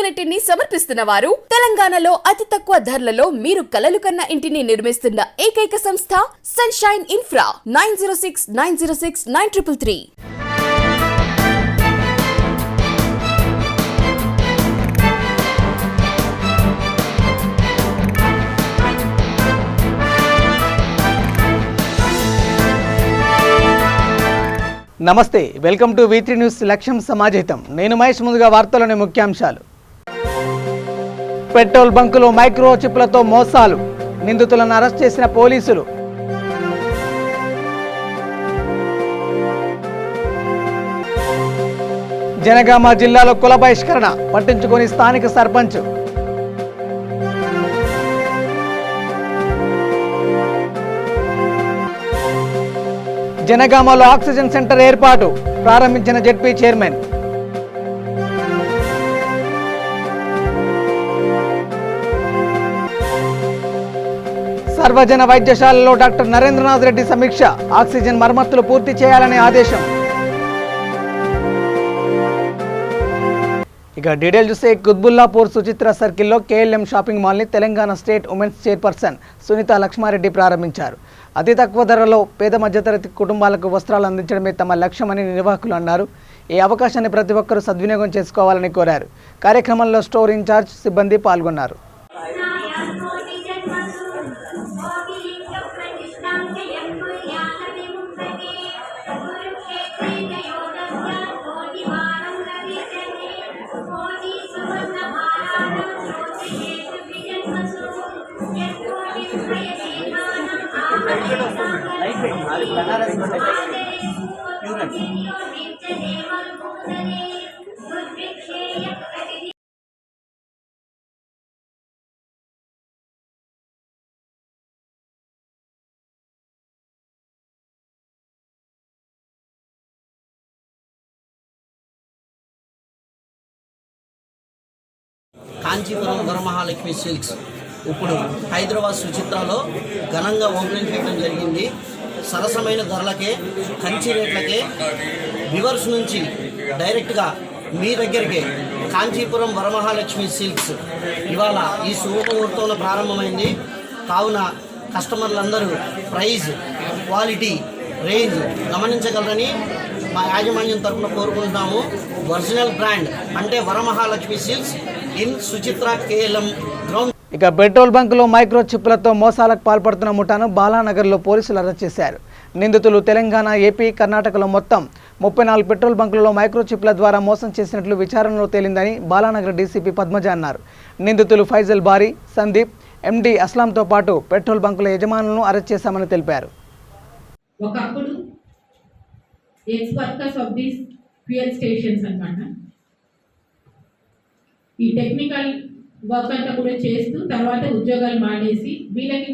రెడ్డిని సమర్పిస్తున్న వారు తెలంగాణలో అతి తక్కువ ధరలలో మీరు కలలు కన్న ఇంటిని నిర్మిస్తున్న ఏకైక సంస్థ సన్షైన్ ఇన్ఫ్రా 9069069333. నమస్తే, వెల్కమ్ టు V3 న్యూస్ లక్ష్యం సమాజహితం. నేను మహేష్. ముందుగా వార్తలోని ముఖ్యాంశాలు. పెట్రోల్ బంకులో మైక్రో చిప్లతో మోసాలు, నిందితులను అరెస్ట్ చేసిన పోలీసులు. జనగామ జిల్లాలో కుల బహిష్కరణ పట్టించుకొని స్థానిక సర్పంచ్. జనగామలో ఆక్సిజన్ సెంటర్ ఏర్పాటు ప్రారంభించిన జెడ్పీ చైర్మన్. సర్వజన వైద్యశాలలో డాక్టర్ నరేంద్రనాథ్ రెడ్డి సమీక్ష, ఆక్సిజన్ మరమ్మతులు పూర్తి చేయాలనే ఆదేశం. ఇక డీటెయిల్ చూస్తే కుత్బుల్లాపూర్ సుచిత్ర సర్కిల్లో KLM షాపింగ్ మాల్ని Telangana state women's chairperson Sunitha Laxmareddy ప్రారంభించారు. అతి తక్కువ ధరలో పేద మధ్యతరగతి కుటుంబాలకు వస్త్రాలు అందించడమే తమ లక్ష్యమని నిర్వాహకులు అన్నారు. ఈ అవకాశాన్ని ప్రతి ఒక్కరూ సద్వినియోగం చేసుకోవాలని కోరారు. కార్యక్రమంలో స్టోర్ ఇన్ఛార్జ్ సిబ్బంది పాల్గొన్నారు. కాంచీపురం వరమహాలక్ష్మి సిల్క్స్ ఇప్పుడు హైదరాబాద్ సుచిత్రలో ఘనంగా ఓపెనింగ్ చేయడం జరిగింది. సరసమైన ధరలకే, కంచి రేట్లకే, వివర్స్ నుంచి డైరెక్ట్గా మీ దగ్గరికి కాంచీపురం వరమహాలక్ష్మి సిల్క్స్ ఇవాళ ఈ శుభముహూర్తంలో ప్రారంభమైంది. కావున కస్టమర్లందరూ ప్రైజ్, క్వాలిటీ, రేంజ్ గమనించగలరని మా యాజమాన్యం తరఫున కోరుకుంటున్నాము. ఒరిజినల్ బ్రాండ్ అంటే Varamahalakshmi silks in Suchitra KLM ground. ఇక పెట్రోల్ బంకులో మైక్రో చిప్లతో మోసాలకు పాల్పడుతున్న ముఠాను బాలానగర్లో పోలీసులు అరెస్ట్ చేశారు. నిందితులు తెలంగాణ, ఏపీ, కర్ణాటకలో మొత్తం 34 పెట్రోల్ బంకులలో మైక్రో చిప్ల ద్వారా మోసం చేసినట్లు విచారణలో తేలిందని బాలానగర్ డీసీపీ పద్మజ అన్నారు. నిందితులు ఫైజల్ బారీ, సందీప్, MD అస్లాంతో పాటు పెట్రోల్ బంకుల యజమానులను అరెస్ట్ చేశామని తెలిపారు. ఒకప్పుడు X workers of these fuel stations అన్నమాట ఈ టెక్నికల్ వర్క్ అంతా కూడా చేస్తూ తర్వాత ఉద్యోగాలు మానేసి, వీళ్ళకి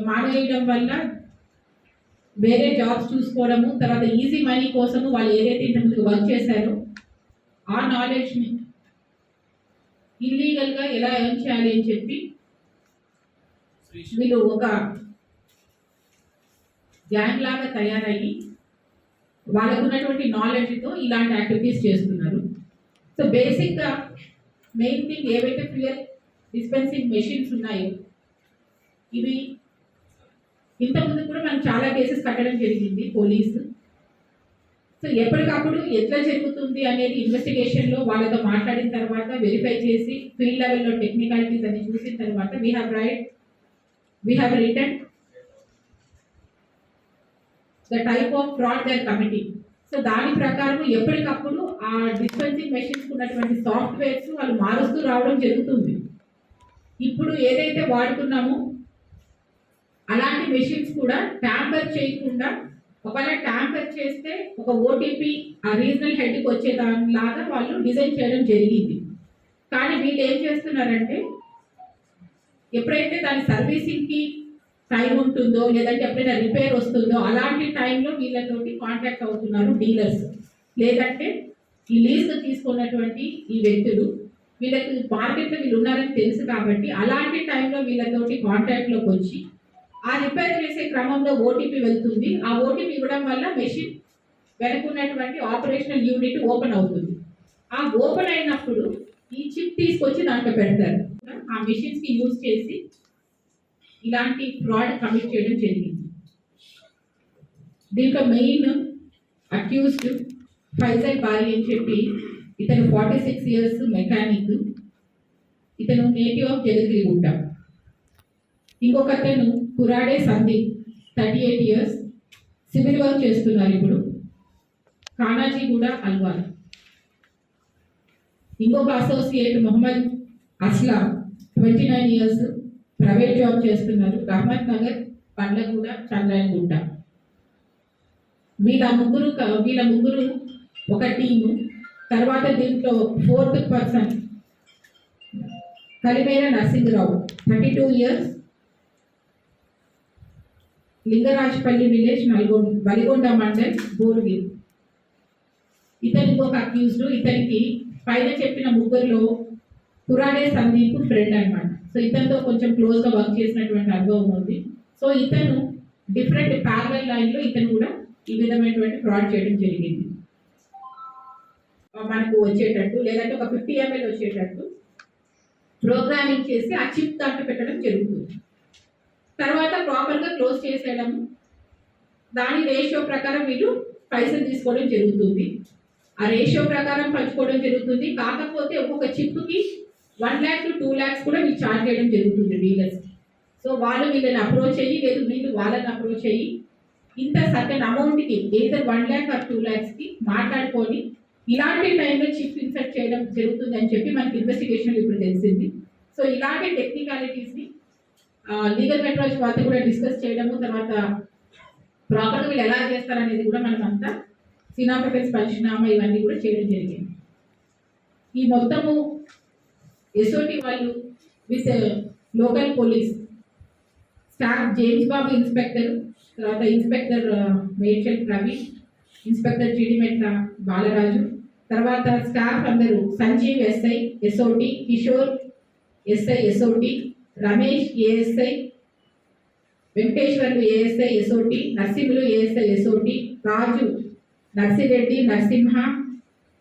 మానేయడం వల్ల వేరే జాబ్స్ చూసుకోవడము, తర్వాత ఈజీ మనీ కోసము వాళ్ళు ఏదైతే ఇంతకుముందు వర్క్ చేశారో ఆ నాలెడ్జ్ని ఇల్లీగల్గా ఎలా ఎర్న్ చేయాలి అని చెప్పి వీళ్ళు ఒక గ్యాంగ్ లాగా తయారయ్యి వాళ్ళకు ఉన్నటువంటి నాలెడ్జ్తో ఇలాంటి యాక్టివిటీస్ చేస్తున్నారు. సో బేసిక్గా మెయిన్ థింగ్ ఏవైతే ఫ్యూయల్ డిస్పెన్సింగ్ మెషిన్స్ ఉన్నాయో ఇవి ఇంతకుముందు కూడా మనం చాలా కేసెస్ కట్టడం జరిగింది పోలీసు. సో ఎప్పటికప్పుడు ఎట్లా జరుగుతుంది అనేది ఇన్వెస్టిగేషన్లో వాళ్ళతో మాట్లాడిన తర్వాత వెరిఫై చేసి ఫీల్డ్ లెవెల్లో టెక్నికాలిటీస్ అన్ని చూసిన తర్వాత we have written the type of fraud they are committing. So దాని ప్రకారం ఎప్పటికప్పుడు ఆ డిస్పెన్సింగ్ మెషిన్స్ ఉన్నటువంటి సాఫ్ట్వేర్స్ వాళ్ళు మారుస్తూ రావడం జరుగుతుంది. ఇప్పుడు ఏదైతే వాడుతున్నామో అలాంటి మెషిన్స్ కూడా ట్యాంపర్ చేయకుండా, ఒకవేళ ట్యాంపర్ చేస్తే ఒక OTP ఆ రీజనల్ హెడ్కి వచ్చేదానిలాగా వాళ్ళు డిజైన్ చేయడం జరిగింది. కానీ వీళ్ళు ఏం చేస్తున్నారంటే ఎప్పుడైతే దాని సర్వీసింగ్కి టైం ఉంటుందో లేదంటే ఎప్పుడైనా రిపేర్ వస్తుందో అలాంటి టైంలో వీళ్ళతోటి కాంటాక్ట్ అవుతున్నారు డీలర్స్, లేదంటే ఈ లీజ్ తీసుకున్నటువంటి ఈ వ్యక్తులు. వీళ్ళకి మార్కెట్లో వీళ్ళు ఉన్నారని తెలుసు కాబట్టి అలాంటి టైంలో వీళ్ళతోటి కాంటాక్ట్లోకి వచ్చి ఆ రిపేర్ చేసే క్రమంలో OTP వెళ్తుంది. ఆ OTP ఇవ్వడం వల్ల మెషిన్ వెనుకున్నటువంటి ఆపరేషనల్ యూనిట్ ఓపెన్ అవుతుంది. ఆ ఓపెన్ అయినప్పుడు ఈ చిప్ తీసుకొచ్చి దాంట్లో పెడతారు. ఆ మెషిన్స్ కి యూజ్ చేసి ఇలాంటి ఫ్రాడ్ కమిట్ చేయడం జరిగింది. దీంట్లో మెయిన్ అక్యూజ్డ్ ఫైజల్ బారీ అని చెప్పి ఇతను 46 ఇయర్స్ మెకానిక్. ఇతను నేటివ్ ఆఫ్ జగద్గిరిగుట్ట. ఇంకొక అతను Kurade Sandeep 38 years civil work చేస్తున్నారు ఇప్పుడు కానాజీగూడ అల్వాల్. ఇంకొక associate Mohammed Aslam 29 years private job చేస్తున్నారు రహమత్ నగర్ పండ్లగూడ చంద్రాయణగుట్ట. వీళ్ళ ముగ్గురు ఒక టీము. తర్వాత దీంట్లో 4th person Kalimera Narasimha Rao 32 years Lingarajapalli village Baligonda mandal Borgil. ఇతను ఇంకొక అక్యూజ్డ్. ఇతనికి పైన చెప్పిన ముగ్గురులో కురాడే సందీప్ ఫ్రెండ్ అన్నమాట. సో ఇతనితో కొంచెం క్లోజ్గా వర్క్ చేసినటువంటి అనుభవం ఉంది. సో ఇతను డిఫరెంట్ ప్యారలల్ లైన్లో ఇతను కూడా ఈ విధమైనటువంటి ఫ్రాడ్ చేయడం జరిగింది. మనకు వచ్చేటట్టు లేదంటే ఒక 50 ml వచ్చేటట్టు ప్రోగ్రామింగ్ చేసి ఆ చిప్ దాంట్లో పెట్టడం జరుగుతుంది. తర్వాత ప్రాపర్గా క్లోజ్ చేసేయడము, దాని రేషియో ప్రకారం వీళ్ళు పైసలు తీసుకోవడం జరుగుతుంది. ఆ రేషియో ప్రకారం పంచుకోవడం జరుగుతుంది. కాకపోతే ఒక్కొక్క చిప్కి 1 lakh to 2 lakhs కూడా వీళ్ళు ఛార్జ్ చేయడం జరుగుతుంది డీలర్స్కి. సో వాళ్ళు వీళ్ళని అప్రోచ్ అయ్యి లేదు వీళ్ళు వాళ్ళని అప్రోచ్ అయ్యి ఇంత సర్టెన్ అమౌంట్కి ఏదో 1 lakh or 2 lakhsకి మాట్లాడుకొని ఇలాంటి టైంలో చిప్ ఇన్సర్ట్ చేయడం జరుగుతుంది అని చెప్పి మనకి ఇన్వెస్టిగేషన్ ఇప్పుడు తెలిసింది. సో ఇలాంటి టెక్నికాలిటీస్ని లీగల్ మెట్రాలజీ వాళ్ళతో కూడా డిస్కస్ చేయడము, తర్వాత ప్రాపర్గా వీళ్ళు ఎలా చేస్తారనేది కూడా మనం అంతా సీన్ ఆఫ్ అఫెన్స్ పంచనామా ఇవన్నీ కూడా చేయడం జరిగింది. ఈ మొత్తము ఎస్ఓటి వాళ్ళు with local police staff James Babu inspector, తర్వాత ఇన్స్పెక్టర్ మేడ్చల్ ప్రవీణ్, ఇన్స్పెక్టర్ చిడిమెట్ల బాలరాజు, తర్వాత స్టాఫ్ అందరూ Sanjeev SI SOT, Kishore SI SOT, Ramesh ASI, Venkateswarlu ASI SOT, Narasimhulu ASI SOT, Raju Narsireddy, Narasimha,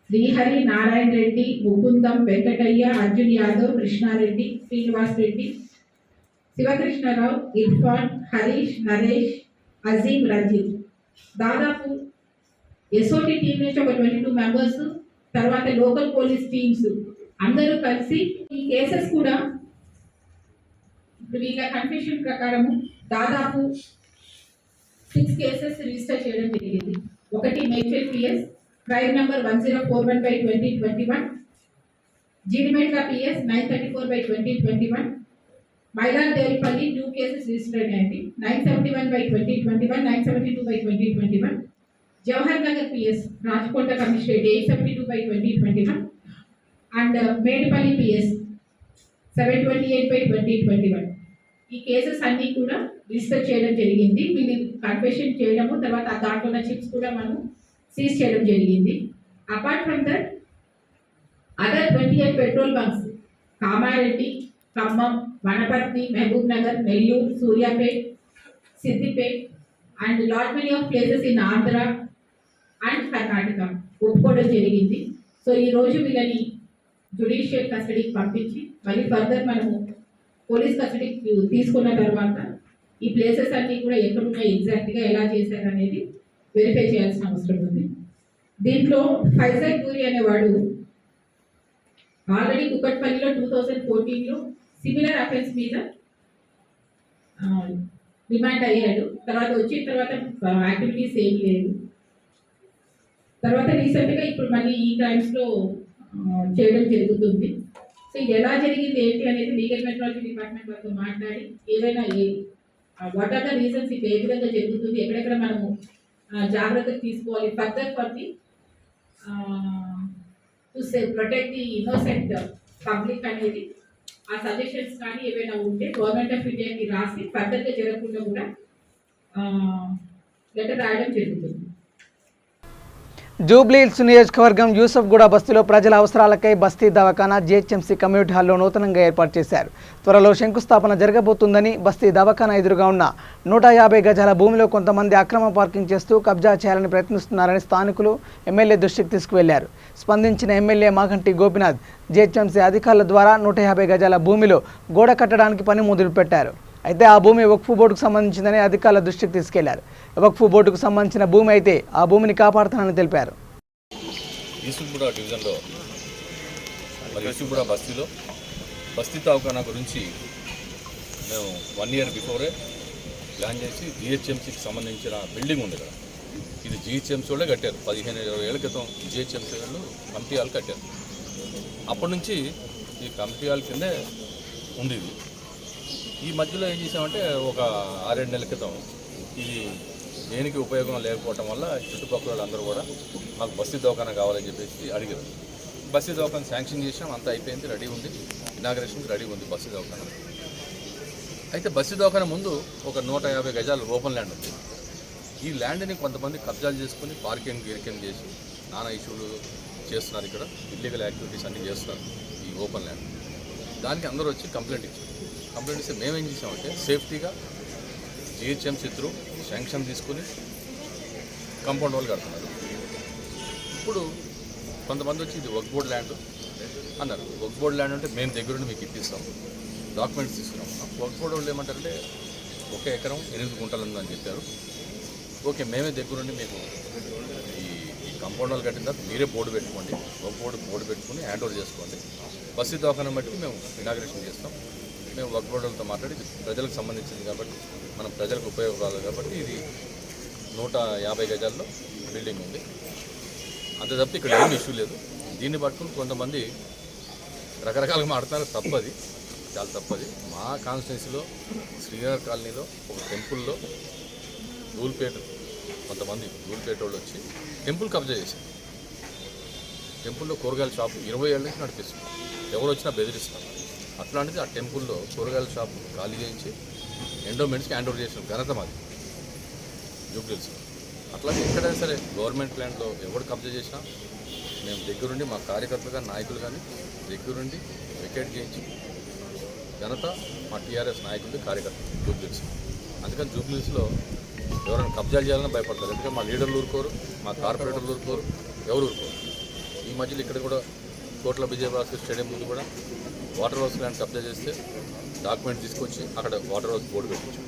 Srihari, Narayana Reddy, Mukundam, Venkataiah, Arjun Yadav, Krishnareddy, Srinivas Reddy, Sivakrishnarao, Irfan, Harish, Naresh, Azeem, Ranjith. దాదాపు ఎస్ఓటి టీం నుంచి ఒక 22 మెంబర్స్, తర్వాత లోకల్ పోలీస్ టీమ్స్ అందరూ కలిసి ఈ కేసెస్ కూడా ఇప్పుడు వీళ్ళ కన్ఫ్యూషన్ ప్రకారము దాదాపు 6 కేసెస్ రిజిస్టర్ చేయడం జరిగింది. ఒకటి Medchal PS crime number 1041/2021, Jeedimetla PS 934/2021, Mailardevpally 2 cases register అయ్యాయి 971/2021, 972/2021, Jawahar Nagar PS Rajakota commissionerate 872/2021 and Medipally PS 728/2021. ఈ కేసెస్ అన్నీ కూడా రిజిస్టర్ చేయడం జరిగింది. వీళ్ళు కన్ఫెషన్ చేయడము, తర్వాత దాంట్లో ఉన్న చిప్స్ కూడా మనం సీజ్ చేయడం జరిగింది. Apart from that other 28 petrol bunks Kamareddy, Khammam, Wanaparthy, Mahabub Nagar, Nellore, Suryapet, Siddipet and lot many of places in Andhra and Karnataka ఒప్పుకోవడం జరిగింది. సో ఈరోజు వీళ్ళని జ్యుడిషియల్ కస్టడీకి పంపించి మళ్ళీ ఫర్దర్ మనము పోలీస్ కస్టడీకి తీసుకున్న తర్వాత ఈ ప్లేసెస్ అన్నీ కూడా ఎక్కడున్నాయి, ఎగ్జాక్ట్గా ఎలా చేశారు అనేది వెరిఫై చేయాల్సిన అవసరం ఉంది. దీంట్లో ఫైజల్ పూరి అనేవాడు ఆల్రెడీ కుకట్పల్లిలో 2014లో సిమిలర్ అఫెన్స్ మీద రిమాండ్ అయ్యాడు. తర్వాత వచ్చిన తర్వాత యాక్టివిటీస్ ఏం లేదు. తర్వాత రీసెంట్గా ఇప్పుడు మళ్ళీ ఈ క్రైమ్స్లో చేయడం జరుగుతుంది. సో ఇది ఎలా జరిగింది ఏంటి అనేది లీగల్ మెట్రాలజీ డిపార్ట్మెంట్ వాళ్ళతో మాట్లాడి ఏదైనా వాట్ ఆర్ ద రీజన్స్ ఇది ఏ విధంగా జరుగుతుంది, ఎక్కడెక్కడ మనము జాగ్రత్తలు తీసుకోవాలి further for the to protect the innocent public అనేది ఆ సజెషన్స్ కానీ ఏవైనా ఉంటే గవర్నమెంట్ ఆఫ్ ఇండియాకి రాసి ఫర్దర్గా జరగకుండా కూడా లెటర్ రాయడం జరుగుతుంది. జూబ్లీహిల్స్ నియోజకవర్గం యూసఫ్గూడ బస్తీలో ప్రజల అవసరాలకై బస్తీ దవాఖానా జీహెచ్ఎంసీ కమ్యూనిటీ హాల్లో నూతనంగా ఏర్పాటు చేశారు. త్వరలో శంకుస్థాపన జరగబోతుందని బస్తీ దవాఖానా ఎదురుగా ఉన్న 150 గజాల భూమిలో కొంతమంది అక్రమ పార్కింగ్ చేస్తూ కబ్జా చేయాలని ప్రయత్నిస్తున్నారని స్థానికులు ఎమ్మెల్యే దృష్టికి తీసుకువెళ్లారు. స్పందించిన ఎమ్మెల్యే మాగంటి గోపినాథ్ జీహెచ్ఎంసీ అధికారుల ద్వారా 150 గజాల భూమిలో గోడ కట్టడానికి పని మొదలుపెట్టారు. అయితే ఆ భూమి వక్ఫ్ బోర్డుకు సంబంధించిందని అధికారుల దృష్టికి తీసుకెళ్లారు. వక్ఫ్ బోర్డుకు సంబంధించిన భూమి అయితే ఆ భూమిని కాపాడుతానని తెలిపారు. యూసుఫ్గూడ డివిజన్లో మరి యూసుఫ్గూడ బస్తీలో బస్తీ దవాఖానా గురించి మేము 1 ఇయర్ బిఫోరే ప్లాన్ చేసి జిహెచ్ఎంసీకి సంబంధించిన బిల్డింగ్ ఉంది కదా, ఇది జిహెచ్ఎంసీ వాళ్ళే కట్టారు. 15-20 ఏళ్ల క్రితం జిహెచ్ఎంసీ వాళ్ళు కమిటీ హాల్ కట్టారు. అప్పటి నుంచి ఈ కమిటీ హాల్ కిందే ఉంది. ఇది ఈ మధ్యలో ఏం చేసామంటే ఒక 6-7 నెలల క్రితం ఇది దేనికి ఉపయోగం లేకపోవటం వల్ల చుట్టుపక్కల వాళ్ళందరూ కూడా మాకు బస్తీ దవాఖానా కావాలని చెప్పేసి అడిగారు. బస్తీ దవాఖానా శాంక్షన్ చేసాం, అంతా అయిపోయింది, రెడీ ఉంది, ఇనాగరేషన్కి రెడీ ఉంది బస్తీ దవాఖానా. అయితే బస్తీ దవాఖానా ముందు ఒక 150 గజాలు ఓపెన్ ల్యాండ్ ఉంది. ఈ ల్యాండ్ని కొంతమంది కబ్జాలు చేసుకుని పార్కింగ్ చేసి నానా ఇష్యూలు చేస్తున్నారు. ఇక్కడ ఇల్లీగల్ యాక్టివిటీస్ అన్నీ చేస్తున్నారు ఈ ఓపెన్ ల్యాండ్. దానికి అందరూ వచ్చి కంప్లైంట్ ఇచ్చారు. కంప్లైంట్ ఇస్తే మేమేం చేసామంటే సేఫ్టీగా జిహెచ్ఎంసీ త్రూ శాంక్షన్ తీసుకుని కాంపౌండ్ వాళ్ళు కడుతున్నారు. ఇప్పుడు కొంతమంది వచ్చి ఇది వక్ఫ్ బోర్డ్ ల్యాండ్ అన్నారు. వక్ఫ్ బోర్డ్ ల్యాండ్ అంటే మేము దగ్గరుండి మీకు ఇప్పిస్తాం, డాక్యుమెంట్స్ తీసుకున్నాం. వక్ఫ్ బోర్డ్ వాళ్ళు ఏమంటారంటే 1 ఎకరం 8 గుంటలు ఉందని చెప్పారు. ఓకే, మేమే దగ్గరుండి మీకు ఈ కాంపౌండ్ వాళ్ళు కట్టిన తర్వాత మీరే బోర్డు పెట్టుకోండి, వక్ఫ్ బోర్డు పెట్టుకుని హ్యాండ్ ఓవర్ చేసుకోండి. బస్తీ దవాఖానా బట్టి మేము ఇనాగరేషన్ చేస్తాం. మేము వక్ఫ్ బోర్డు వాళ్ళతో మాట్లాడి ప్రజలకు సంబంధించింది కాబట్టి మనం ప్రజలకు ఉపయోగపడాలి కాబట్టి ఇది 150 గజాల్లో బిల్డింగ్ ఉంది. అంతే తప్పితే ఇక్కడ ఏం ఇష్యూ లేదు. దీన్ని పట్టుకుని కొంతమంది రకరకాలుగా మాడుతున్నారు. తప్పది, చాలా తప్పది. మా కాన్స్టిట్యున్సీలో శ్రీనగర్ కాలనీలో ఒక టెంపుల్లో కొంతమంది ధూల్పేట వాళ్ళు వచ్చి టెంపుల్ కబ్జా చేశారు. టెంపుల్లో కూరగాయల షాపు 20 ఏళ్ళ నుంచి నడిపిస్తుంది. ఎవరు వచ్చినా బెదిరిస్తారు. అట్లాంటిది ఆ టెంపుల్లో కూరగాయల షాపు ఖాళీ చేయించి ఎండోమెంట్స్కి హ్యాండ్ ఓవర్ చేసిన ఘనత మాది జూబ్లీహిల్స్. అట్లాగే ఎక్కడైనా సరే గవర్నమెంట్ ల్యాండ్లో ఎవరు కబ్జా చేసినా మేము దగ్గరుండి మా కార్యకర్తలు కానీ నాయకులు కానీ దగ్గరుండి వికెట్ చేయించి ఘనత మా టీఆర్ఎస్ నాయకులు కార్యకర్తలు జూబ్లీహిల్స్. అందుకని జూబ్లీహిల్స్లో ఎవరైనా కబ్జాలు చేయాలని భయపడతారు. ఎందుకంటే మా లీడర్లు ఊరుకోరు, మా కార్పొరేటర్లు ఊరుకోరు, ఎవరు ఊరుకోరు. ఈ మధ్యలో ఇక్కడ కూడా కోట్ల విజయభాస్కర్ స్టేడియం ముందు కూడా వాటర్ వర్క్స్ ల్యాండ్ కబ్జా చేస్తే డాక్యుమెంట్ తీసుకొచ్చి అక్కడ వాటర్ వర్క్స్ బోర్డు పెట్టించాం.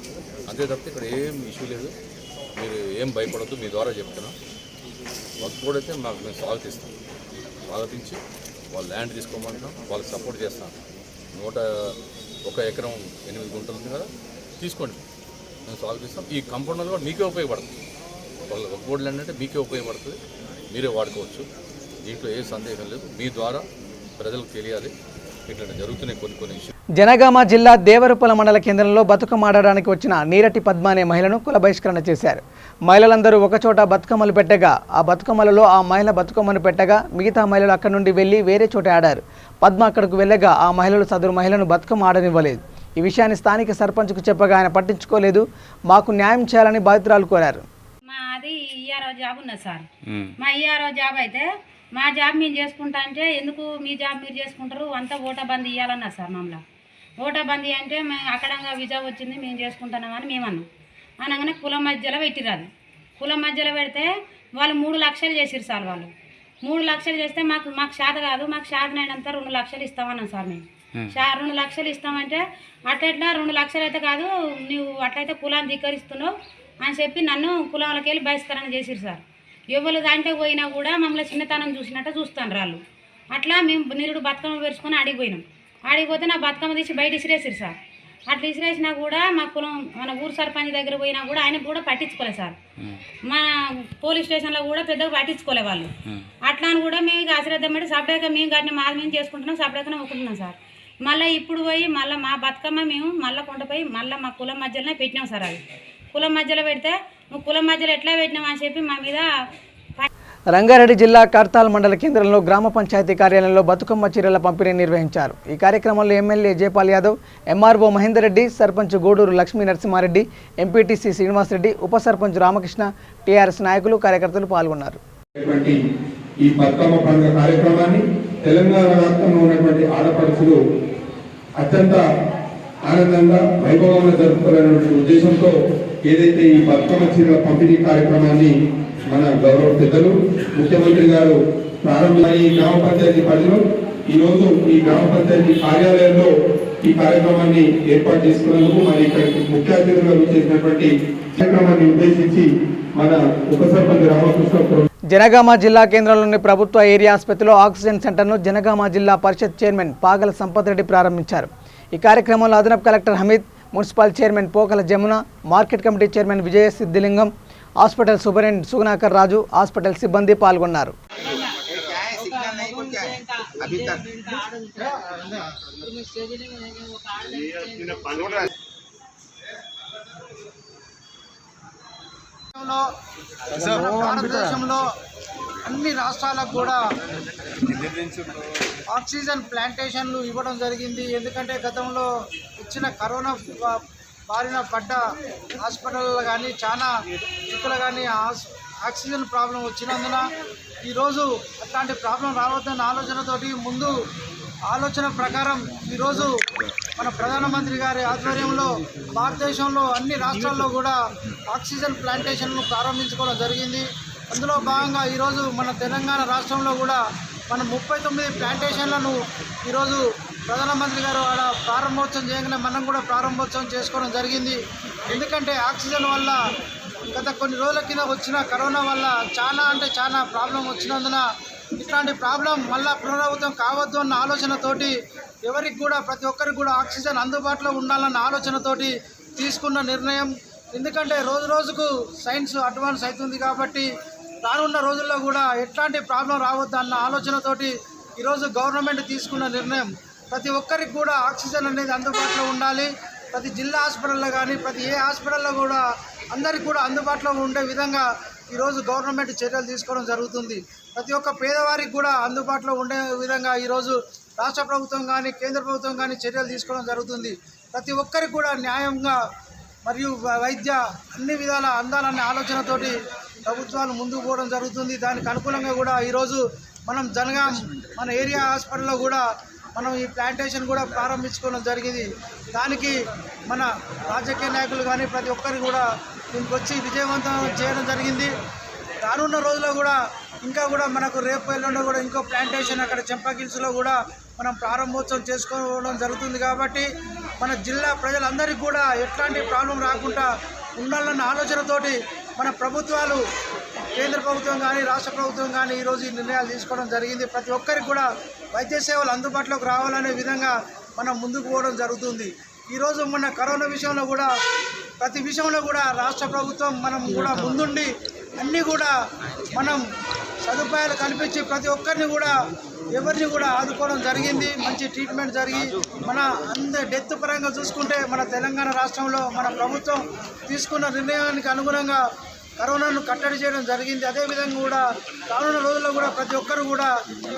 అంతే తప్పితే ఇక్కడ ఏం ఇష్యూ లేదు. మీరు ఏం భయపడద్దు, మీ ద్వారా చెప్తున్నాం. వర్క్ బోర్డు అయితే మేము స్వాగతించి వాళ్ళ ల్యాండ్ తీసుకోమంటున్నాం, వాళ్ళకి సపోర్ట్ చేస్తాం. 101 ఎకరం 8 గుంటలు ఉంది కదా, తీసుకోండి, మేము స్వాగతిస్తాం. ఈ కాంపౌండ్ కూడా మీకే ఉపయోగపడుతుంది. వాళ్ళ వర్క్ బోర్డు ల్యాండ్ అంటే మీకే ఉపయోగపడుతుంది, మీరే వాడుకోవచ్చు. దీంట్లో ఏ సందేహం లేదు. మీ ద్వారా ప్రజలకు తెలియాలి ఇట్లా జరుగుతున్నాయి కొన్ని ఇష్యూ. జనగామ జిల్లా దేవరపల్లి మండల కేంద్రంలో బతుకమ్మ ఆడడానికి వచ్చిన నీరటి పద్మ అనే మహిళను కుల బహిష్కరణ చేశారు. మహిళలందరూ ఒకచోట బతుకమ్మలు పెట్టగా ఆ బతుకమ్మలలో ఆ మహిళ బతుకమ్మను పెట్టగా మిగతా మహిళలు అక్కడి నుండి వెళ్లి వేరే చోట ఆడారు. పద్మ అక్కడికి వెళ్ళగా ఆ మహిళలు సదరు మహిళను బతుకమ్మ ఆడనివ్వలేదు. ఈ విషయాన్ని స్థానిక సర్పంచ్కు చెప్పగా ఆయన పట్టించుకోలేదు. మాకు న్యాయం చేయాలని బాధితురాలు కోరారు. మాది ఈఆర్ఓ జాబ్ ఉన్నది సార్. మా ఈఆర్ఓ జాబ్ అయితే మా జాబ్ మేము చేసుకుంటా అంటే ఎందుకు మీ జాబ్ మీరు చేసుకుంటారు, అంతా ఓటా బంద్ ఇవ్వాలన్నారు సార్. మమ్మల్ని ఓటా బంద్ అంటే మేము అక్కడంగా విజా వచ్చింది మేము చేసుకుంటున్నామని మేము అన్నాం. అనగానే కులం మధ్యలో పెట్టిరాదు. కులం మధ్యలో పెడితే వాళ్ళు 3 లక్షలు చేసిరు సార్. వాళ్ళు 3 లక్షలు చేస్తే మాకు శాత కాదు, మాకు శాతనైనంత 2 లక్షలు ఇస్తామన్నాం సార్. మేము 2 లక్షలు ఇస్తామంటే అట్లా 2 లక్షలు అయితే కాదు, నువ్వు అట్లయితే కులాన్ని ధిక్కరిస్తున్నావు అని చెప్పి నన్ను కులంలోకి వెళ్ళి బహిష్కరణ చేసిరు సార్. ఎవరు దాంట్లో పోయినా కూడా మమ్మల్ని చిన్నతనం చూసినట్టు చూస్తాను వాళ్ళు. అట్లా మేము నిరుడు బతుకమ్మ పెరుచుకొని ఆడిపోయినాం. ఆడిపోతే నా బతుకమ్మ తీసి బయట ఇసిరేసారు సార్. అట్లా ఇసిరేసినా కూడా మా కులం మన ఊరు సర్పంచ్ దగ్గర పోయినా కూడా ఆయనకు కూడా పట్టించుకోలేదు సార్. మన పోలీస్ స్టేషన్లో కూడా పెద్దగా పట్టించుకోలే వాళ్ళు. అట్లా అని కూడా మేము ఇక అశ్రద్ధం పెట్టి సపరేట్గా మేము కానీ మాది మేము చేసుకుంటున్నాం, సపరేట్గానే ఒప్పుకుంటున్నాం సార్. మళ్ళీ ఇప్పుడు పోయి మళ్ళీ మా బతుకమ్మ మేము మళ్ళీ కొండపోయి మళ్ళీ మా కులం మధ్యలోనే పెట్టినాం సార్. అది కులం మధ్యలో పెడితే నువ్వు కులం మధ్యలో ఎట్లా పెట్టినావు అని చెప్పి మా మీద. రంగారెడ్డి జిల్లా కర్తాల్ మండల కేంద్రంలో గ్రామ పంచాయతీ కార్యాలయంలో బతుకమ్మ చీరల పంపిణీ నిర్వహించారు. ఈ కార్యక్రమంలో MLA Jaipal Yadav, MRO Mahender Reddy, sarpanch Guduru Lakshmi Narasimha Reddy, MPTC Srinivasa Reddy, ఉప సర్పంచ్ రామకృష్ణ, టీఆర్ఎస్ నాయకులు కార్యకర్తలు పాల్గొన్నారు. ఈ బతుకమ్మ పండుగ కార్యక్రమాన్ని తెలంగాణ రాష్ట్రంలో ఉన్నటువంటి ఆడపడుచులు అత్యంత ఆనందంగా వైభవంగా జరుపుకోవాలనే ఉద్దేశంతో ఏదైతే ఈ బతుకమ్మ చీరల పంపిణీ కార్యక్రమాన్ని మన గౌరవ పెద్దలు ముఖ్యమంత్రి గారు ప్రారంభమైన ఈ గ్రామ పంచాయతీ పరిధిలో ఈరోజు ఈ గ్రామ పంచాయతీ కార్యాలయంలో ఈ కార్యక్రమాన్ని ఏర్పాటు చేసుకున్నందుకు మరి ఇక్కడికి ముఖ్య అతిథులుగా చేసినటువంటి కార్యక్రమాన్ని ఉద్దేశించి మన ఉప సర్పంచ్ రామకృష్ణ జనగామ జిల్లా కేంద్రంలోని ప్రభుత్వ ఏరియా ఆసుపత్రిలో ఆక్సిజన్ సెంటర్ను జనగామ జిల్లా పరిషత్ చైర్మన్ పాగల సంపత్ రెడ్డి ప్రారంభించారు. ఈ కార్యక్రమంలో అదనపు collector Hameed, municipal chairman Pokala Jamuna, market committee chairman Vijaya Siddhilingam, hospital superintendent Sugunakar Raju, hospital సిబ్బంది పాల్గొన్నారు. భారతదేశంలో అన్ని రాష్ట్రాలకు కూడా ఆక్సిజన్ ప్లాంటేషన్లు ఇవ్వడం జరిగింది. ఎందుకంటే గతంలో ఇచ్చిన కరోనా బారిన పడ్డ హాస్పిటల్లో కానీ చాలా వ్యక్తులు కానీ ఆక్సిజన్ ప్రాబ్లం వచ్చినందున ఈరోజు అట్లాంటి ప్రాబ్లం రావద్దన్న ఆలోచనతోటి ముందు ఆలోచన ప్రకారం ఈరోజు మన ప్రధానమంత్రి గారి ఆధ్వర్యంలో భారతదేశంలో అన్ని రాష్ట్రాల్లో కూడా ఆక్సిజన్ ప్లాంటేషన్ను ప్రారంభించుకోవడం జరిగింది. అందులో భాగంగా ఈరోజు మన తెలంగాణ రాష్ట్రంలో కూడా మన 39 ప్లాంటేషన్లను ఈరోజు ప్రధానమంత్రి గారు ఆడ ప్రారంభోత్సవం చేయగానే మనం కూడా ప్రారంభోత్సవం చేసుకోవడం జరిగింది. ఎందుకంటే ఆక్సిజన్ వల్ల గత కొన్ని రోజుల కింద వచ్చిన కరోనా వల్ల చాలా ప్రాబ్లం వచ్చినందున ఇట్లాంటి ప్రాబ్లం మళ్ళీ పునరావృతం కావద్దు అన్న ఆలోచనతోటి ఎవరికి కూడా ప్రతి ఒక్కరికి కూడా ఆక్సిజన్ అందుబాటులో ఉండాలన్న ఆలోచనతోటి తీసుకున్న నిర్ణయం. ఎందుకంటే రోజు రోజుకు సైన్స్ అడ్వాన్స్ అవుతుంది కాబట్టి రానున్న రోజుల్లో కూడా ఎట్లాంటి ప్రాబ్లం రావద్దు అన్న ఆలోచనతోటి ఈరోజు గవర్నమెంట్ తీసుకున్న నిర్ణయం. ప్రతి ఒక్కరికి కూడా ఆక్సిజన్ అనేది అందుబాటులో ఉండాలి. ప్రతి జిల్లా హాస్పిటల్లో కానీ ప్రతి ఏ హాస్పిటల్లో కూడా అందరికీ కూడా అందుబాటులో ఉండే విధంగా ఈరోజు గవర్నమెంట్ చర్యలు తీసుకోవడం జరుగుతుంది. ప్రతి ఒక్క పేదవారికి కూడా అందుబాటులో ఉండే విధంగా ఈరోజు రాష్ట్ర ప్రభుత్వం కానీ కేంద్ర ప్రభుత్వం కానీ చర్యలు తీసుకోవడం జరుగుతుంది. ప్రతి ఒక్కరికి కూడా న్యాయంగా మరియు వైద్య అన్ని విధాల అందాలనే ఆలోచనతోటి ప్రభుత్వాలు ముందుకు పోవడం జరుగుతుంది. దానికి అనుకూలంగా కూడా ఈరోజు మనం జనగాం మన ఏరియా హాస్పిటల్లో కూడా మనం ఈ ప్లాంటేషన్ కూడా ప్రారంభించుకోవడం జరిగింది. దానికి మన రాజకీయ నాయకులు కానీ ప్రతి ఒక్కరికి కూడా దీనికి వచ్చి విజయవంతం చేయడం జరిగింది. రానున్న రోజుల్లో కూడా ఇంకా కూడా మనకు రేపు ఎల్లుండి కూడా ఇంకో ప్లాంటేషన్ అక్కడ చెంపగిల్స్లో కూడా మనం ప్రారంభోత్సవం చేసుకోవడం జరుగుతుంది. కాబట్టి మన జిల్లా ప్రజలందరికీ కూడా ఎట్లాంటి ప్రాబ్లం రాకుండా ఉండాలన్న ఆలోచనతోటి మన ప్రభుత్వాలు కేంద్ర ప్రభుత్వం కానీ రాష్ట్ర ప్రభుత్వం కానీ ఈరోజు ఈ నిర్ణయాలు తీసుకోవడం జరిగింది. ప్రతి ఒక్కరికి కూడా వైద్య సేవలు అందుబాటులోకి రావాలనే విధంగా మనం ముందుకు పోవడం జరుగుతుంది. ఈరోజు మన కరోనా విషయంలో కూడా ప్రతి విషయంలో కూడా రాష్ట్ర ప్రభుత్వం మనం కూడా ముందుండి అన్నీ కూడా మనం సదుపాయాలు కల్పించి ప్రతి ఒక్కరిని కూడా ఎవరిని కూడా ఆదుకోవడం జరిగింది. మంచి ట్రీట్మెంట్ జరిగి మన డెత్ పరంగా చూసుకుంటే మన తెలంగాణ రాష్ట్రంలో మన ప్రభుత్వం తీసుకున్న నిర్ణయానికి అనుగుణంగా కరోనాను కట్టడి చేయడం జరిగింది. అదేవిధంగా కూడా రానున్న రోజుల్లో కూడా ప్రతి ఒక్కరు కూడా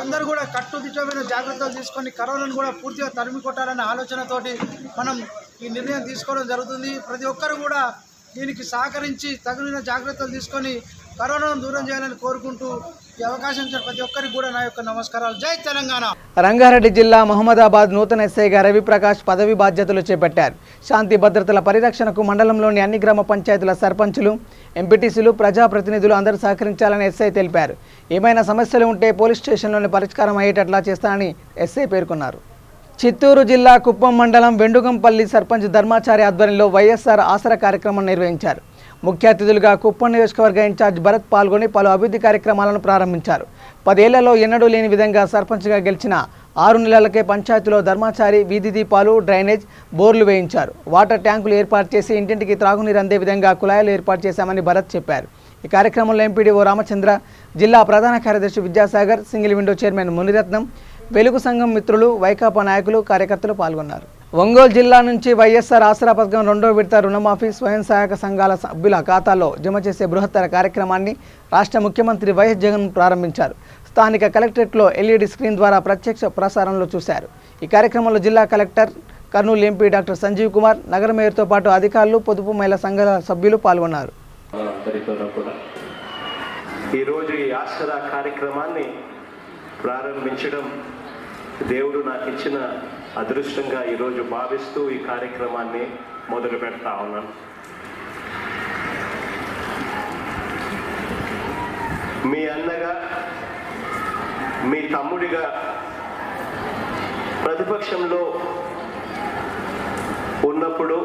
అందరూ కూడా కట్టుదిట్టమైన జాగ్రత్తలు తీసుకొని కరోనాను కూడా పూర్తిగా తరిమి కొట్టాలనే ఆలోచనతోటి మనం ఈ నిర్ణయం తీసుకోవడం జరుగుతుంది. ప్రతి ఒక్కరు కూడా దీనికి సహకరించి తగిన జాగ్రత్తలు తీసుకొని కరోనాను దూరం చేయాలని కోరుకుంటూ ఈ అవకాశం ఇచ్చిన ప్రతి ఒక్కరికి కూడా నా యొక్క నమస్కారాలు. జై తెలంగాణ. రంగారెడ్డి జిల్లా మహమ్మదాబాద్ నూతన ఎస్ఐగా రవిప్రకాష్ పదవి బాధ్యతలు చేపట్టారు. శాంతి భద్రతల పరిరక్షణకు మండలంలోని అన్ని గ్రామ పంచాయతీల సర్పంచులు, ఎంపీటీసీలు, ప్రజాప్రతినిధులు అందరూ సహకరించాలని ఎస్ఐ తెలిపారు. ఏమైనా సమస్యలు ఉంటే పోలీస్ స్టేషన్లోనే పరిష్కారం అయ్యేటట్లా చేస్తానని ఎస్ఐ పేర్కొన్నారు. చిత్తూరు జిల్లా కుప్పం మండలం వెండుగంపల్లి సర్పంచ్ ధర్మాచారి ఆధ్వర్యంలో వైఎస్ఆర్ ఆసరా కార్యక్రమం నిర్వహించారు. ముఖ్య అతిథులుగా కుప్పం నియోజకవర్గ ఇన్ఛార్జ్ భరత్ పాల్గొని పలు అభివృద్ధి కార్యక్రమాలను ప్రారంభించారు. 10 ఏళ్లలో ఎన్నడూ లేని విధంగా సర్పంచ్గా గెలిచిన 6 నెలలకే పంచాయతీలో ధర్మాచారి వీధి దీపాలు, డ్రైనేజ్, బోర్లు వేయించారు. వాటర్ ట్యాంకులు ఏర్పాటు చేసి ఇంటింటికి త్రాగునీరు అందే విధంగా కుళాయిలు ఏర్పాటు చేశామని భరత్ చెప్పారు. ఈ కార్యక్రమంలో ఎంపీడీఓ రామచంద్ర, జిల్లా ప్రధాన కార్యదర్శి Vidyasagar, single window chairman Muniratnam, వెలుగు సంఘం మిత్రులు, వైకాపా నాయకులు, కార్యకర్తలు పాల్గొన్నారు. ఒంగోలు జిల్లా నుంచి వైఎస్ఆర్ ఆసరా పథకం 2వ విడత రుణమాఫీ స్వయం సహాయక సంఘాల సభ్యుల ఖాతాల్లో జమ చేసే బృహత్తర కార్యక్రమాన్ని రాష్ట్ర ముఖ్యమంత్రి వైఎస్ జగన్ ప్రారంభించారు. స్థానిక కలెక్టరేట్లో ఎల్ఈడి స్క్రీన్ ద్వారా ప్రత్యక్ష ప్రసారంలో చూశారు. ఈ కార్యక్రమంలో జిల్లా collector, Kurnool MP doctor Sanjeev Kumar, నగర మేయర్తో పాటు అధికారులు, పొదుపు మహిళా సంఘాల సభ్యులు పాల్గొన్నారు. ఈరోజు ఈ ఆసరా కార్యక్రమాన్ని ప్రారంభించడం దేవుడు నాకు ఇచ్చిన అదృష్టంగా ఈరోజు భావిస్తూ ఈ కార్యక్రమాన్ని మొదలు పెడతా ఉన్నాను. మీ అన్నగా, మీ తమ్ముడిగా ప్రతిపక్షంలో ఉన్నప్పుడు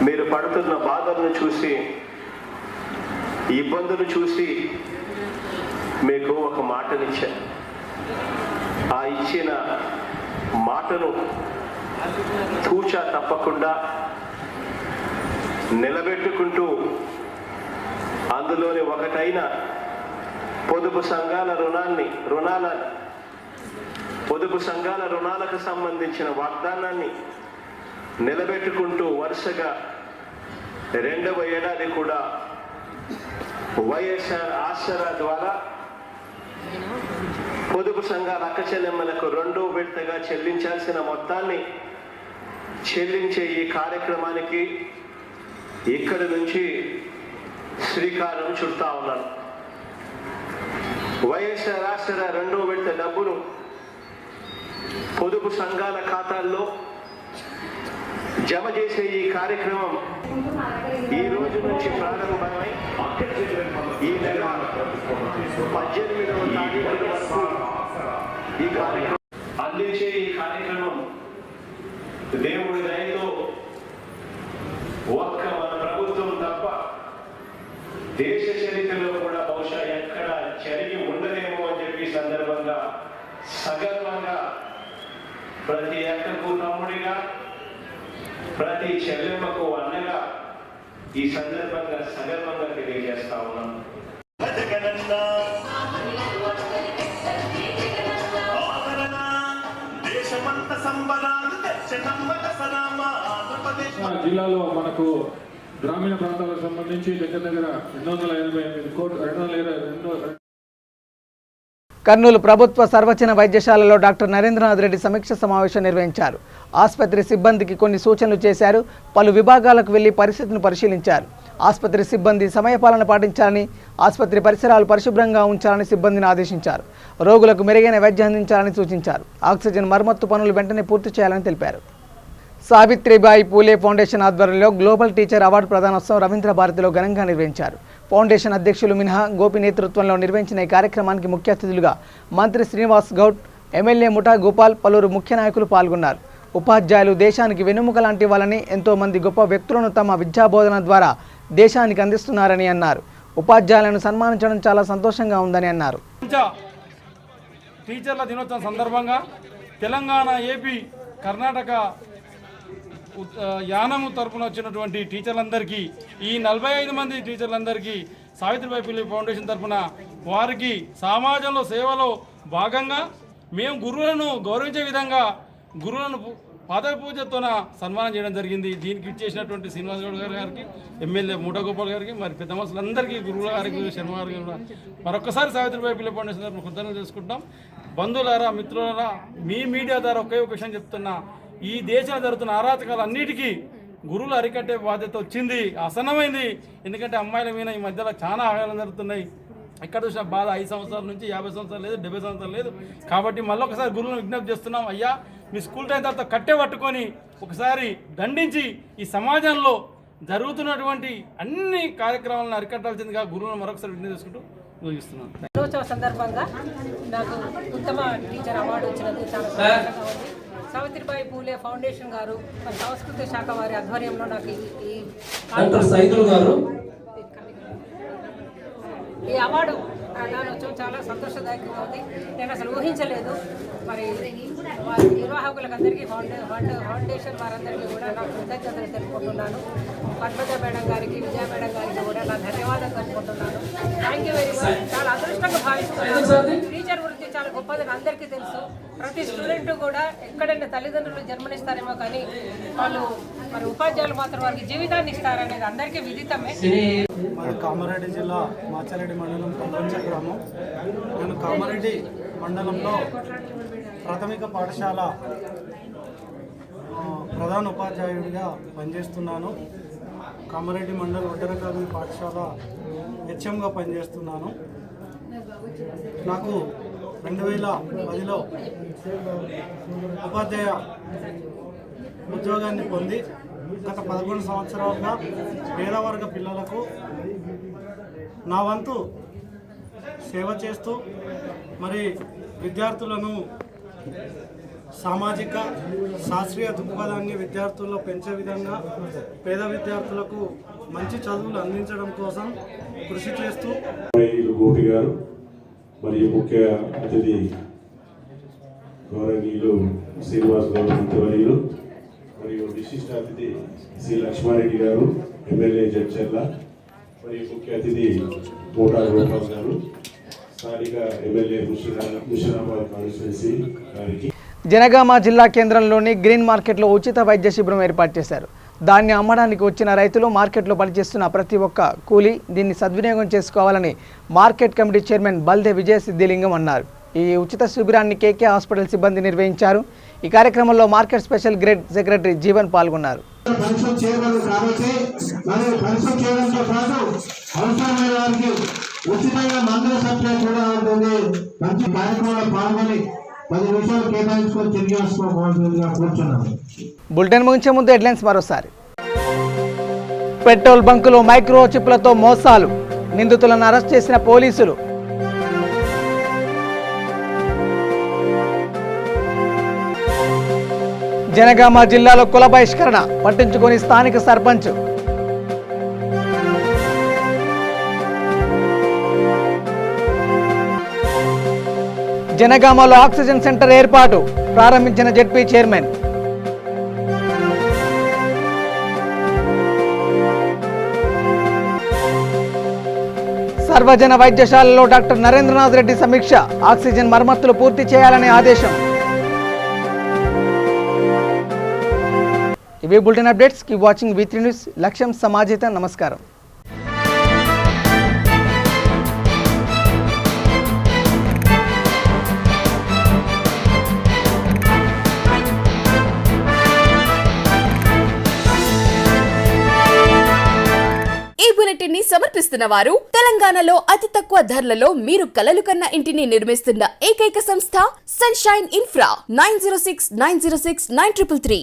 మీరు పడుతున్న బాధలను చూసి, ఇబ్బందులు చూసి మీకు ఒక మాటనిచ్చాను. ఆ ఇచ్చిన మాటను తూచా తప్పకుండా నిలబెట్టుకుంటూ అందులోని ఒకటైన పొదుపు సంఘాల రుణాలకు సంబంధించిన వాగ్దానాన్ని నిలబెట్టుకుంటూ వరుసగా 2వ ఏడాది కూడా వైఎస్ఆర్ ఆసరా ద్వారా పొదుపు సంఘాల అక్క చెల్లెమ్మలకు 2వ విడతగా చెల్లించాల్సిన మొత్తాన్ని చెల్లించే ఈ కార్యక్రమానికి ఇక్కడి నుంచి శ్రీకారం చుడతా ఉన్నాను. వైఎస్ఆర్ ఆసరా 2వ విడత డబ్బును పొదుపు సంఘాల ఖాతాల్లో జమ చేసే ఈ కార్యక్రమం ఈ రోజు నుంచి ప్రారంభమై ఈ నెల 18వ తారీఖు వరకు ఈ కార్యక్రమం అందించే ఈ కార్యక్రమం దేవుడి దయతో ఒక్క మన ప్రభుత్వం తప్ప దేశ చరిత్రలో కూడా బహుశా ఎక్కడ జరిగి ఉండదేమో అని చెప్పి సందర్భంగా సగర్వంగా ప్రతి అక్కకు తమ్ముడిగా, ప్రతి చెల్లెమ్మకు అన్నగా ఈ సందర్భంగా సగర్వంగా తెలియజేస్తా ఉన్నాను. జిల్లాలో మనకు గ్రామీణ ప్రాంతాలకు సంబంధించి దగ్గర 288 కోట్లు. కర్నూలు ప్రభుత్వ సర్వజన వైద్యశాలలో డాక్టర్ నరేంద్రనాథ్ రెడ్డి సమీక్ష సమావేశం నిర్వహించారు. ఆసుపత్రి సిబ్బందికి కొన్ని సూచనలు చేశారు. పలు విభాగాలకు వెళ్లి పరిస్థితిని పరిశీలించారు. ఆసుపత్రి సిబ్బంది సమయపాలన పాటించాలని, ఆసుపత్రి పరిసరాలు పరిశుభ్రంగా ఉంచాలని సిబ్బందిని ఆదేశించారు. రోగులకు మెరుగైన వైద్యం అందించాలని సూచించారు. ఆక్సిజన్ మరమ్మత్తు పనులు వెంటనే పూర్తి చేయాలని తెలిపారు. సావిత్రిబాయి పూలే ఫౌండేషన్ ఆధ్వర్యంలో గ్లోబల్ టీచర్ అవార్డు ప్రదానోత్సవం రవీంద్ర భారతిలో ఘనంగా నిర్వహించారు. ఫౌండేషన్ అధ్యక్షులు మినహా గోపి నేతృత్వంలో నిర్వహించిన ఈ కార్యక్రమానికి ముఖ్య అతిథులుగా మంత్రి శ్రీనివాస్ గౌడ్, ఎమ్మెల్యే ముఠా గోపాల్, పలువురు ముఖ్య నాయకులు పాల్గొన్నారు. ఉపాధ్యాయులు దేశానికి వెన్నెముక లాంటి వాళ్ళని, ఎంతో మంది గొప్ప వ్యక్తులను తమ విద్యాబోధన ద్వారా దేశానికి అందిస్తున్నారని అన్నారు. ఉపాధ్యాయులను సన్మానించడం చాలా సంతోషంగా ఉందని అన్నారు. టీచర్ల దినోత్సవం సందర్భంగా తెలంగాణ, ఏపీ, కర్ణాటక యానము తరపున వచ్చినటువంటి టీచర్లందరికీ, ఈ 45 మంది టీచర్లందరికీ సావిత్రిబాయి పూలే ఫౌండేషన్ తరఫున వారికి సమాజంలో సేవలో భాగంగా మేము గురువులను గౌరవించే విధంగా గురువులను పాద పూజతోన సన్మానం చేయడం జరిగింది. దీనికి ఇచ్చేసినటువంటి శ్రీనివాస్ గౌడ్ గారికి, ఎమ్మెల్యే ముఠా గోపాల్ గారికి, మరి పెద్ద మనుషులందరికీ, గురువుల గారికి, శర్మ గారికి కూడా మరొకసారి సావిత్రిబాయి పూలే ఫౌండేషన్ తరఫున కృతజ్ఞతలు చేసుకుంటాం. బంధువులారా, మిత్రులారా, మీ మీడియా ద్వారా ఒకే ఒక విషయం చెప్తున్నా, ఈ దేశంలో జరుగుతున్న అరాచకాలు అన్నిటికీ గురువులు అరికట్టే బాధ్యత వచ్చింది, ఆసన్నమైంది. ఎందుకంటే అమ్మాయిల మీద ఈ మధ్యలో చాలా ఆగాలు జరుగుతున్నాయి. ఎక్కడ చూసినా బాధ 5 సంవత్సరాల నుంచి 50 సంవత్సరాలు లేదు, 70 సంవత్సరాలు లేదు. కాబట్టి మళ్ళీ ఒకసారి గురువులను విజ్ఞప్తి చేస్తున్నాం, అయ్యా మీ స్కూల్ టైం తర్వాత కట్టె పట్టుకొని ఒకసారి దండించి ఈ సమాజంలో జరుగుతున్నటువంటి అన్ని కార్యక్రమాలను అరికట్టాల్సిందిగా గురువులను మరొకసారి విజ్ఞప్తి చేసుకుంటూ ముగిస్తున్నాను. దినోత్సవ సందర్భంగా నాకు ఉత్తమ టీచర్ అవార్డు వచ్చినది చాలా సంతోషంగా ఉంది. సావిత్రిబాయి పూలే ఫౌండేషన్ గారు, సంస్కృతి శాఖ వారి ఆధ్వర్యంలో నాకు ఈ అవార్డు ప్రదానోత్సవం చాలా సంతోషదాయకంగా ఉంది. నేను అసలు ఊహించలేదు. మరి వారి నిర్వాహకులకు అందరికీ, ఫౌండేషన్ వారందరికీ కూడా నా కృతజ్ఞతలు తెలుపుకుంటున్నాను. పద్మజ మేడం గారికి, విజయ మేడం గారికి కూడా నా ధన్యవాదాలు తెలుపుకుంటున్నాను. Thank you very much. చాలా అదృష్టంగా భావిస్తున్నాను. టీచర్ వృత్తి చాలా గొప్పదని అందరికీ తెలుసు. ప్రతి స్టూడెంట్ కూడా ఎక్కడైనా తల్లిదండ్రులు జన్మనిస్తారేమో కానీ వాళ్ళు మరి ఉపాధ్యాయులు మాత్రం వారికి జీవితాన్ని ఇస్తారనేది అందరికీ విదితమే. కామారెడ్డి జిల్లా మాచారెడ్డి మండలం పంపంచ గ్రామం. నేను కామారెడ్డి మండలంలో ప్రాథమిక పాఠశాల ప్రధాన ఉపాధ్యాయుడిగా పనిచేస్తున్నాను. కామారెడ్డి మండల ఒడ్డరకావి పాఠశాల హెచ్ఎంగా పనిచేస్తున్నాను. నాకు 2010లో ఉపాధ్యాయ ఉద్యోగాన్ని పొంది గత 11 సంవత్సరాలుగా పేదవర్గ పిల్లలకు నా వంతు సేవ చేస్తూ మరి విద్యార్థులను సామాజిక శాస్త్రీయ దృక్పథాన్ని విద్యార్థుల్లో పెంచే విధంగా పేద విద్యార్థులకు మంచి చదువులు అందించడం కోసం కృషి చేస్తూ గోపి గారు మరియు ముఖ్య అతిథి గౌరవనీయులు శ్రీనివాస్ గౌరవ మంత్రివర్యులు మరియు విశిష్ట అతిథి శ్రీ లక్ష్మారెడ్డి గారు ఎమ్మెల్యే జడ్చర్ల మరియు ముఖ్య అతిథి మోటార్ గోపాల్ గారు స్థానిక ఎమ్మెల్యే ముషిరాబాద్ కాన్స్టిట్యున్సీ గారికి జనగామ జిల్లా కేంద్రంలోని గ్రీన్ మార్కెట్లో ఉచిత వైద్య శిబిరం ఏర్పాటు చేశారు. దాన్ని అమ్మడానికి వచ్చిన రైతులు మార్కెట్లో పనిచేస్తున్న ప్రతి ఒక్క కూలీ దీన్ని సద్వినియోగం చేసుకోవాలని మార్కెట్ కమిటీ చైర్మన్ బల్దే విజయ సిద్ధిలింగం అన్నారు. ఈ ఉచిత శిబిరాన్ని కేకే హాస్పిటల్ సిబ్బంది నిర్వహించారు. ఈ కార్యక్రమంలో market special grade secretary Jeevan పాల్గొన్నారు. బులెటిన్ ముగించే ముందు హెడ్లైన్స్ మరోసారి. పెట్రోల్ బంకులో మైక్రో చిప్లతో మోసాలు, నిందితులను అరెస్ట్ చేసిన పోలీసులు. జనగామ జిల్లాలో కుల బహిష్కరణ పట్టించుకొని స్థానిక సర్పంచ్. జనగామలో ఆక్సిజన్ సెంటర్ ఏర్పాటు ప్రారంభించిన జెడ్పీ చైర్మన్. సర్వజన వైద్యశాలలో డాక్టర్ నరేంద్రనాథ్ రెడ్డి సమీక్ష, ఆక్సిజన్ మరమ్మతులు పూర్తి చేయాలనే ఆదేశం. ఇవే bulletin updates. Keep watching V3 news. లక్ష్యం సమాజేత. నమస్కారం. సమర్పిస్తున్న వారు తెలంగాణలో అతి తక్కువ ధరలలో మీరు కలలు కన్న ఇంటిని నిర్మిస్తున్న ఏకైక సంస్థ సన్షైన్ ఇన్ఫ్రా 9069069333.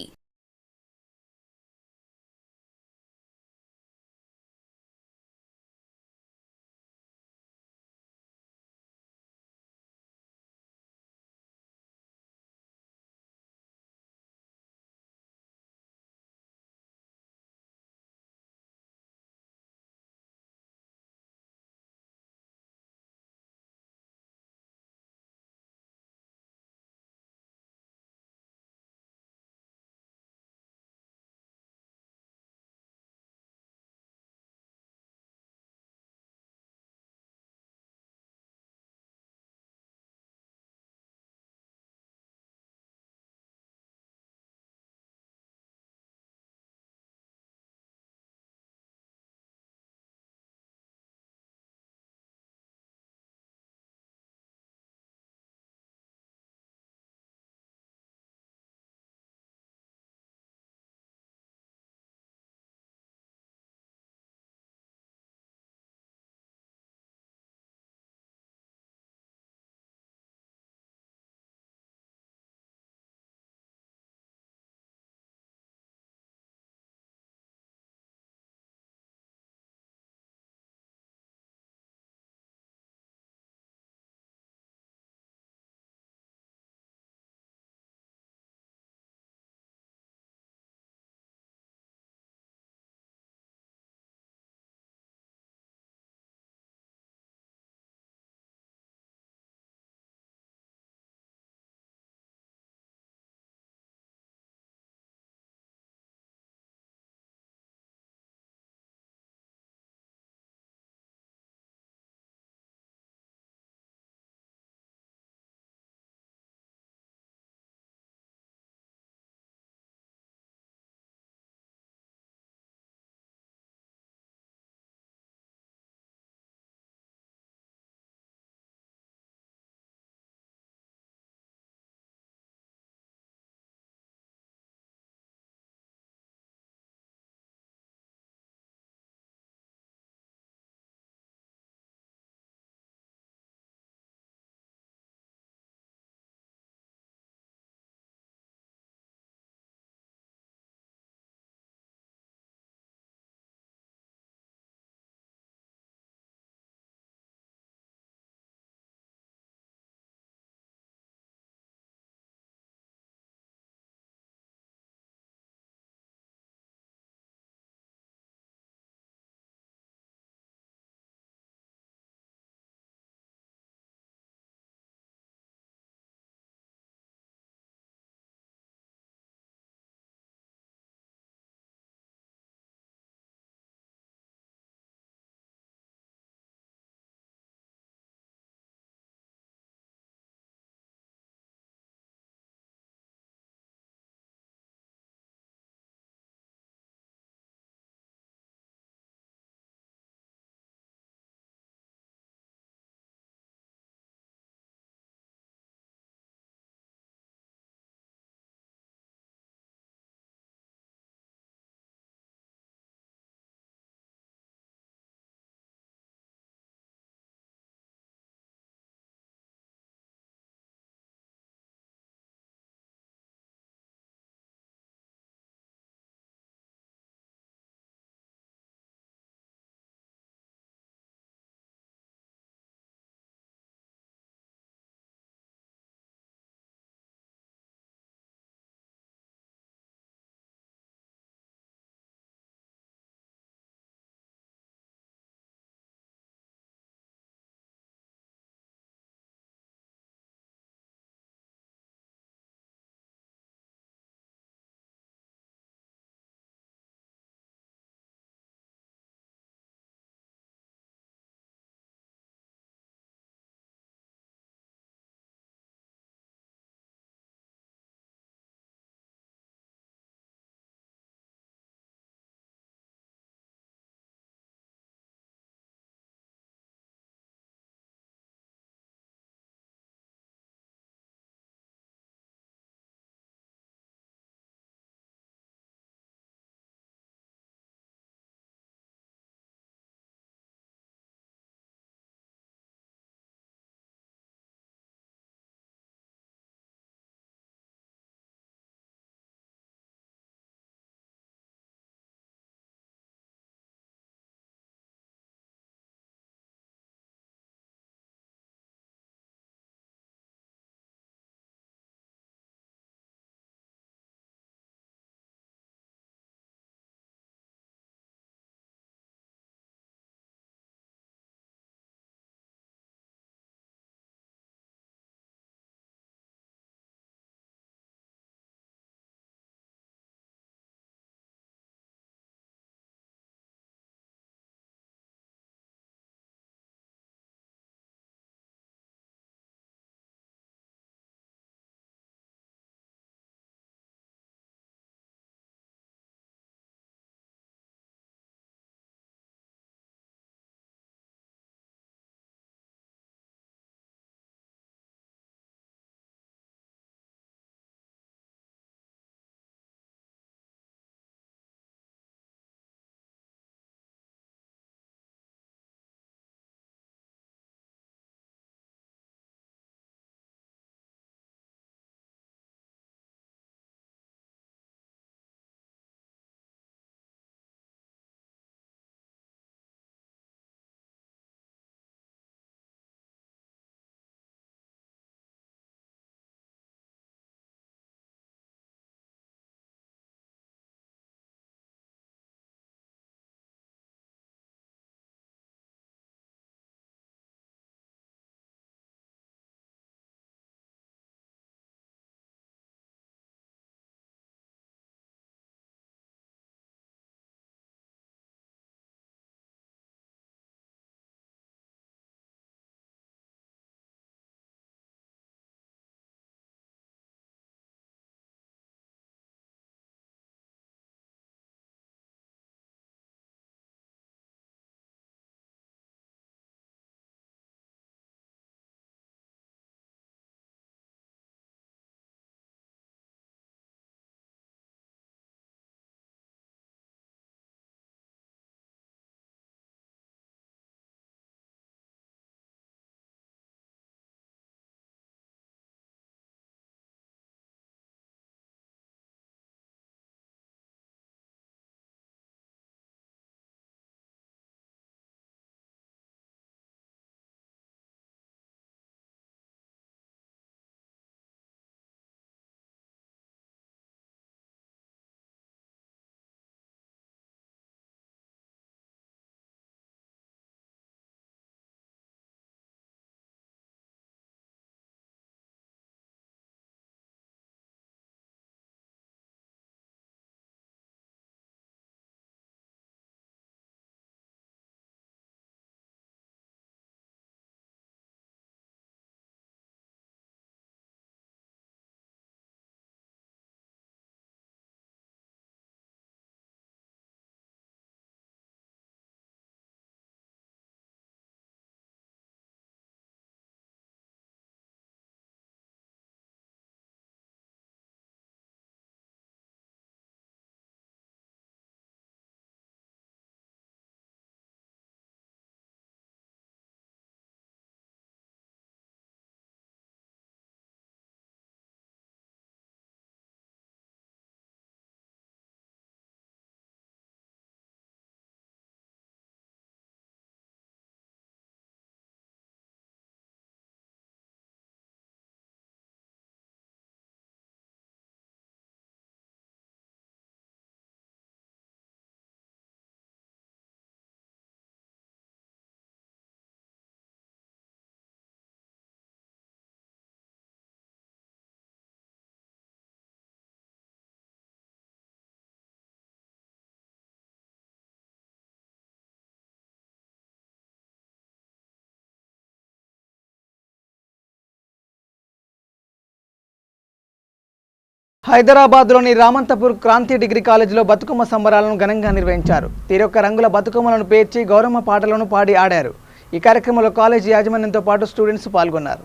హైదరాబాద్లోని రామంతపూర్ క్రాంతి డిగ్రీ కాలేజీలో బతుకమ్మ సంబరాలను ఘనంగా నిర్వహించారు. తీరొక్క రంగుల బతుకమ్మలను పేర్చి గౌరమ్మ పాటలను పాడి ఆడారు. ఈ కార్యక్రమంలో కాలేజీ యాజమాన్యంతో పాటు స్టూడెంట్స్ పాల్గొన్నారు.